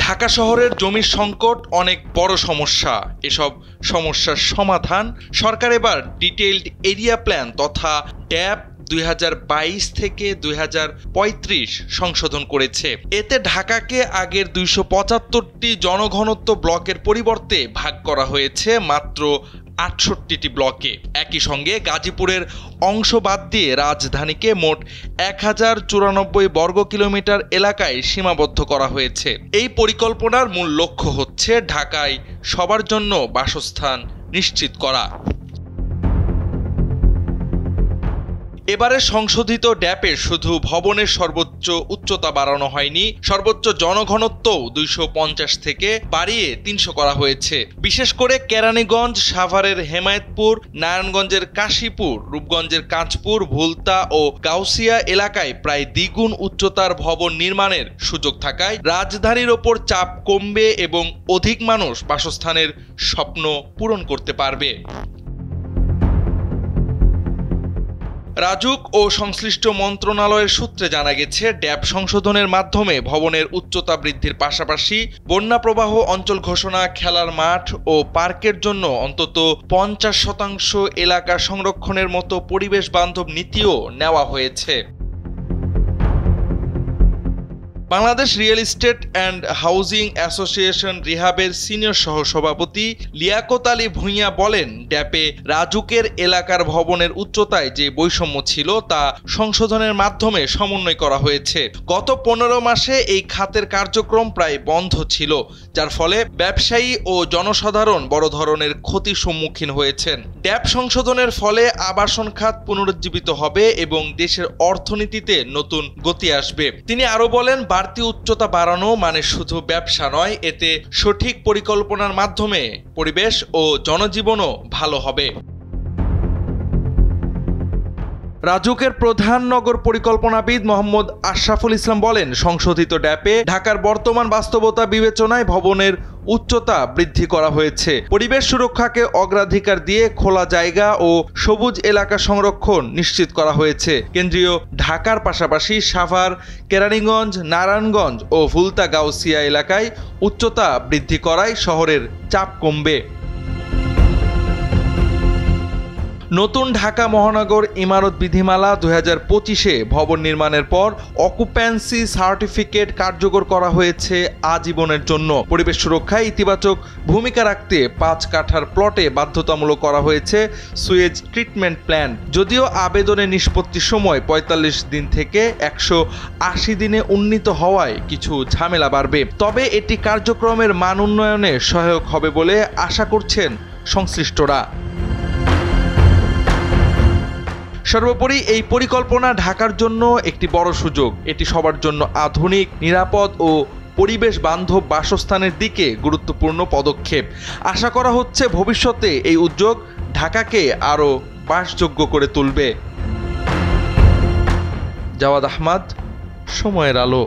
ঢাকা শহরের জমির সংকট অনেক বড় সমস্যা। এসব সমস্যার সমাধান সরকার এবার ডিটেইলড এরিয়া প্ল্যান তথা ড্যাব 2022 থেকে 2035 সংশোধন করেছে। এতে ঢাকাকে আগের 275টি জনঘনত্ব ব্লকের পরিবর্তে ভাগ করা হয়েছে মাত্র 68টি ব্লকে। একই সঙ্গে গাজীপুরের অংশ বাদ দিয়ে রাজধানীকে মোট 1094 বর্গ কিলোমিটার এলাকায় সীমাবদ্ধ করা হয়েছে। এই পরিকল্পনার মূল লক্ষ্য হচ্ছে ঢাকায় সবার জন্য বাসস্থান নিশ্চিত করা। এবারে সংশোধিত ড্যাপে শুধু ভবনের সর্বোচ্চ উচ্চতা বাড়ানো হয়নি, সর্বোচ্চ জনঘনত্বও 250 থেকে বাড়িয়ে 300 করা হয়েছে। বিশেষ করে কেরানীগঞ্জ, সাভারের হেমায়েতপুর, নারায়ণগঞ্জের কাশীপুর, রূপগঞ্জের কাঁচপুর, ভুলতা ও গাউসিয়া এলাকায় প্রায় দ্বিগুণ উচ্চতার ভবন নির্মাণের সুযোগ থাকায় রাজধানীর ওপর চাপ কমবে এবং অধিক মানুষ বাসস্থানের স্বপ্ন পূরণ করতে পারবে। রাজুক ও সংশ্লিষ্ট মন্ত্রণালয়ের সূত্রে জানা গেছে, ড্যাব সংশোধনের মাধ্যমে ভবনের উচ্চতা বৃদ্ধির পাশাপাশি বন্যা প্রবাহ অঞ্চল ঘোষণা, খেলার মাঠ ও পার্কের জন্য অন্তত 50% এলাকা সংরক্ষণের মতো পরিবেশ বান্ধব নীতিও নেওয়া হয়েছে। Bangladesh real estate and housing association রিহাবের সিনিয়র সহসভাপতি লিয়াকত আলী ভূঁইয়া বলেন, ড্যাপে রাজুকের এলাকার ভবনের উচ্চতায় যে বৈষম্য ছিল তা সংশোধনের মাধ্যমে সমন্বয় করা হয়েছে। গত 15 মাসে এই খাতের কার্যক্রম প্রায় বন্ধ ছিল, যার ফলে ব্যবসায়ী ও জনসাধারণ বড় ধরনের ক্ষতির সম্মুখীন হয়েছেন। ড্যাব সংশোধনের ফলে আবাসন খাত পুনরুজ্জীবিত হবে এবং দেশের অর্থনীতিতে নতুন গতি আসবে। তিনি আরো বলেন, বাড়তি উচ্চতা বাড়ানো মানে শুধু ব্যবসা নয়, এতে সঠিক পরিকল্পনার মাধ্যমে পরিবেশ ও জনজীবনও ভালো হবে। রাজুকের প্রধান নগর পরিকল্পনাবিদ মোহাম্মদ আশরাফুল ইসলাম বলেন, সংশোধিত ড্যাপে ঢাকার বর্তমান বাস্তবতা বিবেচনায় ভবনের উচ্চতা বৃদ্ধি করা হয়েছে। পরিবেশ সুরক্ষাকে অগ্রাধিকার দিয়ে খোলা জায়গা ও সবুজ এলাকা সংরক্ষণ নিশ্চিত করা হয়েছে। কেন্দ্রীয় ঢাকার পাশাপাশি সাভার, কেরানীগঞ্জ, নারায়ণগঞ্জ ও ভুলতা গাউসিয়া এলাকায় উচ্চতা বৃদ্ধি করায় শহরের চাপ কমবে। নতুন ঢাকা মহানগর ইমারত বিধিমালা 2025-এ ভবন নির্মাণের পর অকুপ্যান্সি সার্টিফিকেট কার্যকর করা হয়েছে আজীবনের জন্য। পরিবেশ সুরক্ষায় ইতিবাচক ভূমিকা রাখতে 5 কাঠার প্লটে বাধ্যতামূলক করা হয়েছে সুয়েজ ট্রিটমেন্ট প্ল্যান্ট। যদিও আবেদনের নিষ্পত্তির সময় 45 দিন থেকে 180 দিনে উন্নীত হওয়ায় কিছু ঝামেলা বাড়বে, তবে এটি কার্যক্রমের মান উন্নয়নে সহায়ক হবে বলে আশা করছেন সংশ্লিষ্টরা। সর্বোপরি এই পরিকল্পনা ঢাকার জন্য একটি বড় সুযোগ। এটি সবার জন্য আধুনিক, নিরাপদ ও পরিবেশ বান্ধব বাসস্থানের দিকে গুরুত্বপূর্ণ পদক্ষেপ। আশা করা হচ্ছে ভবিষ্যতে এই উদ্যোগ ঢাকাকে আরও বাসযোগ্য করে তুলবে। জাওয়াদ আহমদ, সময়ের আলো।